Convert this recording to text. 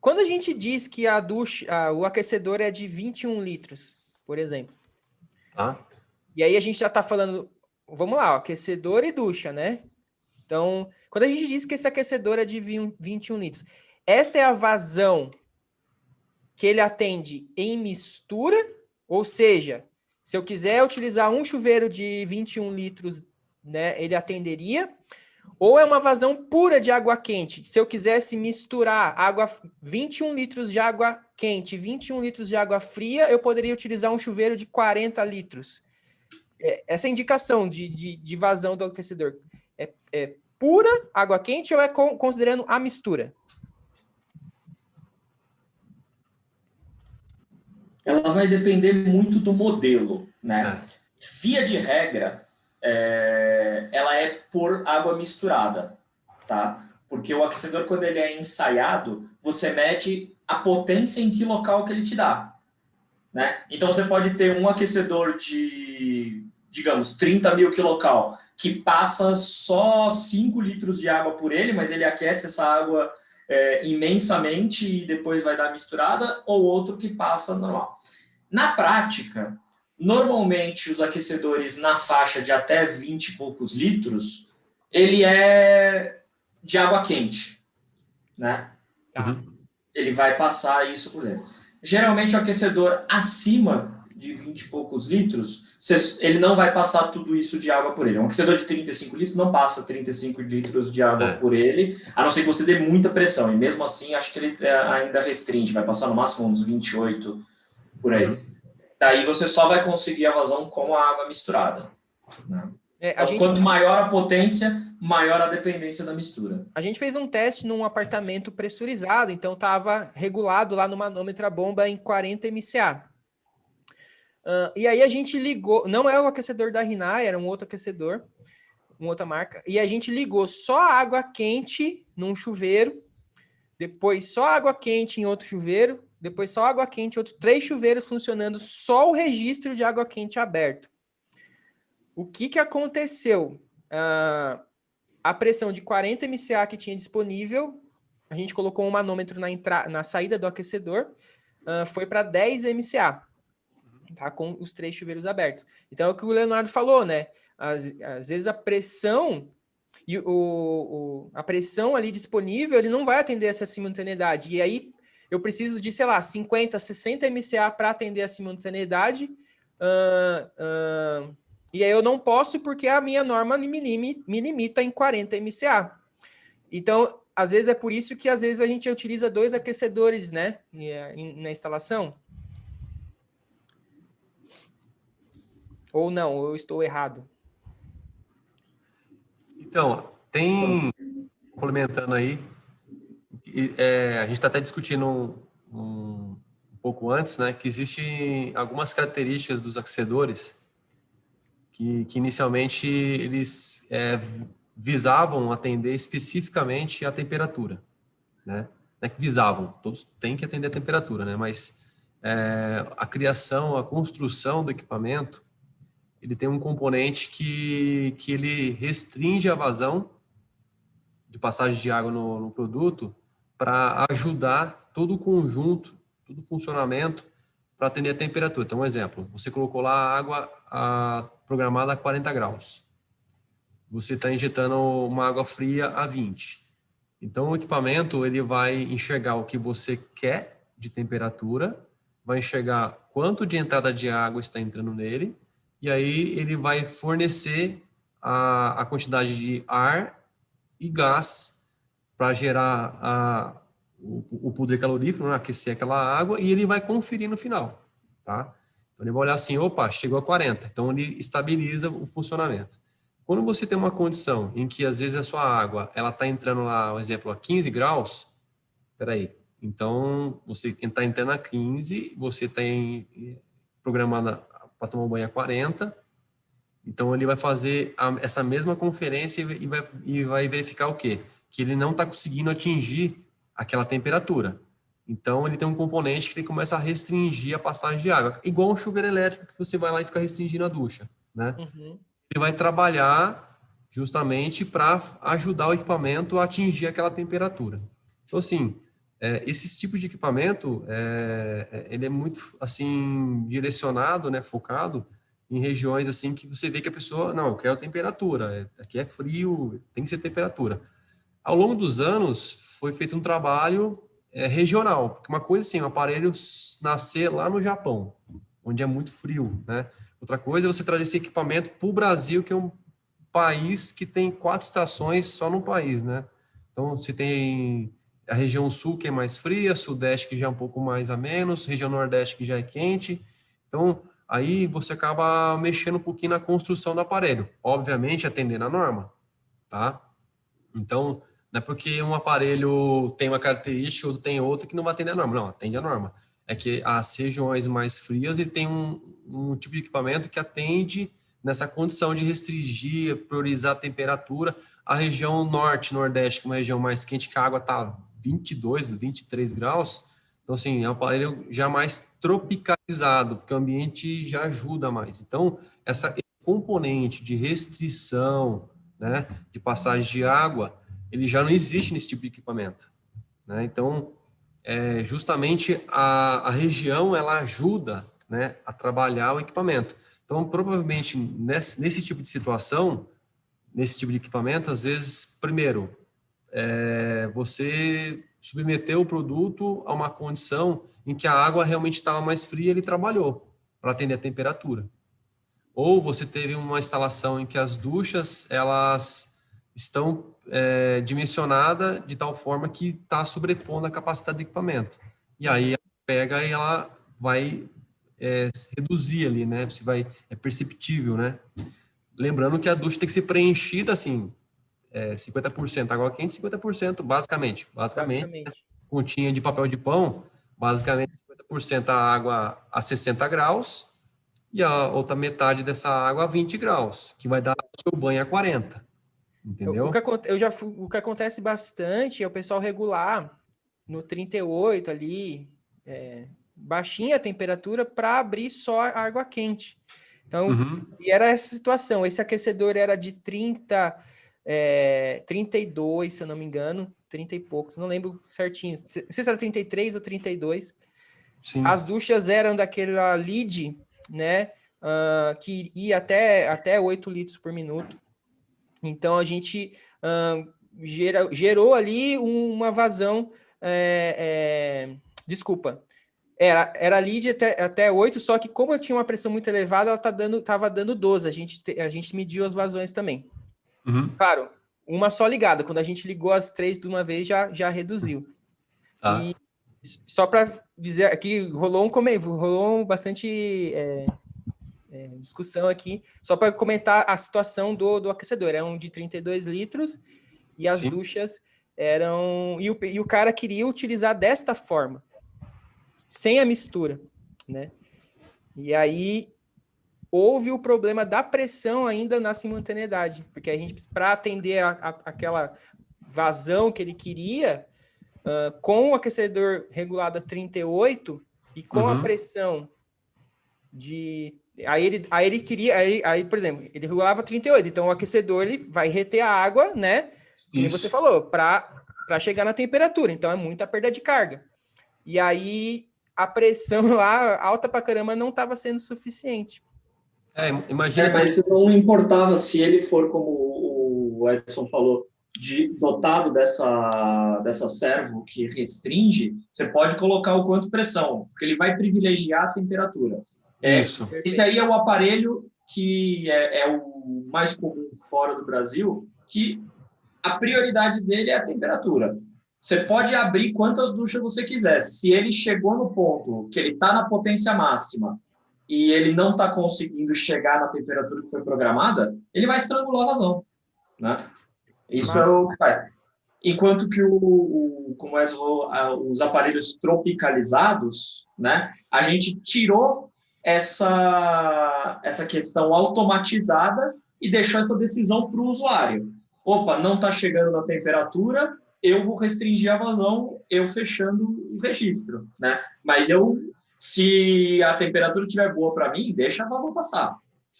Quando a gente diz que a ducha, o aquecedor é de 21 litros, por exemplo, Tá? e aí a gente já está falando, vamos lá, ó, aquecedor e ducha, né? Então, quando a gente diz que esse aquecedor é de 21 litros, esta é a vazão que ele atende em mistura, ou seja, se eu quiser utilizar um chuveiro de 21 litros, né, ele atenderia, ou é uma vazão pura de água quente. Se eu quisesse misturar 21 litros de água quente, 21 litros de água fria, eu poderia utilizar um chuveiro de 40 litros. Essa indicação de vazão do aquecedor é pura água quente ou é considerando a mistura? Ela vai depender muito do modelo, né? É. Via de regra, ela é por água misturada, tá? Porque o aquecedor, quando ele é ensaiado, você mede a potência em que local que ele te dá, né? Então, você pode ter um aquecedor de, digamos, 30 mil quilocal, que passa só 5 litros de água por ele, mas ele aquece essa água imensamente e depois vai dar misturada, ou outro que passa normal. Na prática, normalmente os aquecedores na faixa de até 20 e poucos litros, ele é de água quente, né? Tá. Ele vai passar isso por dentro. Geralmente o aquecedor acima de 20 e poucos litros, ele não vai passar tudo isso de água por ele. Um aquecedor de 35 litros não passa 35 litros de água por ele, a não ser que você dê muita pressão. E mesmo assim, acho que ele ainda restringe, vai passar no máximo uns 28 por aí. Daí você só vai conseguir a vazão com a água misturada, né? Então, quanto maior a potência, maior a dependência da mistura. A gente fez um teste num apartamento pressurizado, então estava regulado lá no manômetro a bomba em 40 MCA. E aí a gente ligou, não é o aquecedor da Rinnai, era um outro aquecedor, uma outra marca, e a gente ligou só água quente num chuveiro, depois só água quente em outro chuveiro, depois só água quente em outro, 3 chuveiros funcionando, só o registro de água quente aberto. O que aconteceu? A pressão de 40 MCA que tinha disponível, a gente colocou um manômetro na saída do aquecedor, foi para 10 MCA, tá? Com os 3 chuveiros abertos. Então é o que o Leonardo falou, né? Às vezes a pressão e a pressão ali disponível, ele não vai atender essa simultaneidade. E aí eu preciso de, sei lá, 50, 60 MCA para atender a simultaneidade. E aí eu não posso porque a minha norma me limita em 40 MCA. Então, às vezes é por isso que às vezes a gente utiliza 2 aquecedores, né, na instalação. Ou não, eu estou errado. Então, complementando aí, a gente está até discutindo um pouco antes, né, que existem algumas características dos aquecedores que inicialmente eles visavam atender especificamente a temperatura, né? Não é que visavam, todos têm que atender a temperatura, né? Mas a criação, a construção do equipamento, ele tem um componente que ele restringe a vazão de passagem de água no produto para ajudar todo o conjunto, todo o funcionamento para atender a temperatura. Então, um exemplo, você colocou lá a água programada a 40 graus. Você está injetando uma água fria a 20. Então, o equipamento ele vai enxergar o que você quer de temperatura, vai enxergar quanto de entrada de água está entrando nele, e aí ele vai fornecer a quantidade de ar e gás para gerar o poder calorífico, né, aquecer aquela água, e ele vai conferir no final, tá? Então, ele vai olhar assim, opa, chegou a 40. Então, ele estabiliza o funcionamento. Quando você tem uma condição em que, às vezes, a sua água ela está entrando lá, um exemplo, a 15 graus, peraí, então, você está entrando a 15, você tem programada para tomar um banho a 40, então, ele vai fazer essa mesma conferência e vai verificar o quê? Que ele não está conseguindo atingir aquela temperatura. Então, ele tem um componente que ele começa a restringir a passagem de água. Igual um chuveiro elétrico que você vai lá e fica restringindo a ducha, né? Uhum. Ele vai trabalhar justamente para ajudar o equipamento a atingir aquela temperatura. Então, assim, Esse tipo de equipamento, ele é muito, assim, direcionado, né, focado em regiões, assim, que você vê que a pessoa, não, eu quero temperatura, aqui é frio, tem que ser temperatura. Ao longo dos anos, foi feito um trabalho regional, porque uma coisa assim, o aparelho nascer lá no Japão, onde é muito frio, né? Outra coisa é você trazer esse equipamento para o Brasil, que é um país que tem 4 estações só no país, né? Então, você tem a região sul, que é mais fria, sudeste, que já é um pouco mais a menos, região nordeste, que já é quente. Então, aí você acaba mexendo um pouquinho na construção do aparelho, obviamente atendendo a norma, tá? Então, não é porque um aparelho tem uma característica, outro tem outra, que não vai atender a norma. Não, atende a norma. É que as regiões mais frias, ele tem um tipo de equipamento que atende nessa condição de restringir, priorizar a temperatura. A região norte, nordeste, que é uma região mais quente, que a água está 22, 23 graus. Então, assim, é um aparelho já mais tropicalizado, porque o ambiente já ajuda mais. Então, esse componente de restrição, né, de passagem de água, ele já não existe nesse tipo de equipamento, né? Então, justamente a região, ela ajuda, né, a trabalhar o equipamento. Então, provavelmente, nesse tipo de situação, nesse tipo de equipamento, às vezes, primeiro, você submeteu o produto a uma condição em que a água realmente estava mais fria, ele trabalhou para atender a temperatura. Ou você teve uma instalação em que as duchas, elas estão dimensionadas de tal forma que está sobrepondo a capacidade do equipamento. E aí ela pega e ela vai reduzir ali, né? É perceptível, né? Lembrando que a ducha tem que ser preenchida assim, 50% água quente, 50% basicamente. Basicamente. Continha de papel de pão, basicamente 50% a água a 60 graus, e a outra metade dessa água a 20 graus, que vai dar o seu banho a 40, entendeu? O que acontece bastante é o pessoal regular no 38 ali, baixinha a temperatura para abrir só a água quente. Então, e era essa situação. Esse aquecedor era de 32, se eu não me engano, 30 e poucos, não lembro certinho. Não sei se era 33 ou 32. Sim. As duchas eram daquela lead, né? Que ia até 8 litros por minuto. Então, a gente gerou ali uma vazão. Desculpa. Era lead até 8, só que como eu tinha uma pressão muito elevada, ela estava dando 12. A gente mediu as vazões também. Claro, uma só ligada. Quando a gente ligou as 3 de uma vez, já reduziu. Tá. E só para dizer aqui, rolou bastante discussão aqui, só para comentar a situação do aquecedor. Era um de 32 litros e as Sim. duchas eram... E o cara queria utilizar desta forma, sem a mistura, né? E aí houve o problema da pressão ainda na simultaneidade, porque a gente, para atender aquela vazão que ele queria, com o aquecedor regulado a 38 e com a pressão de... Aí ele queria... Aí, por exemplo, ele regulava 38, então o aquecedor ele vai reter a água, né? Como você falou, para chegar na temperatura. Então é muita perda de carga. E aí a pressão lá, alta pra caramba, não estava sendo suficiente. Imagina mas não importava se ele for, como o Edson falou, dotado dessa servo que restringe, você pode colocar o quanto pressão, porque ele vai privilegiar a temperatura. Isso. Esse aí é o aparelho que é o mais comum fora do Brasil, que a prioridade dele é a temperatura. Você pode abrir quantas duchas você quiser. Se ele chegou no ponto que ele está na potência máxima e ele não está conseguindo chegar na temperatura que foi programada, ele vai estrangular a vazão, né? Isso é o que faz. Enquanto que como os aparelhos tropicalizados, né, a gente tirou essa questão automatizada e deixou essa decisão para o usuário. Opa, não está chegando na temperatura, eu vou restringir a vazão, eu fechando o registro, né? Mas se a temperatura estiver boa para mim, deixa a vazão passar.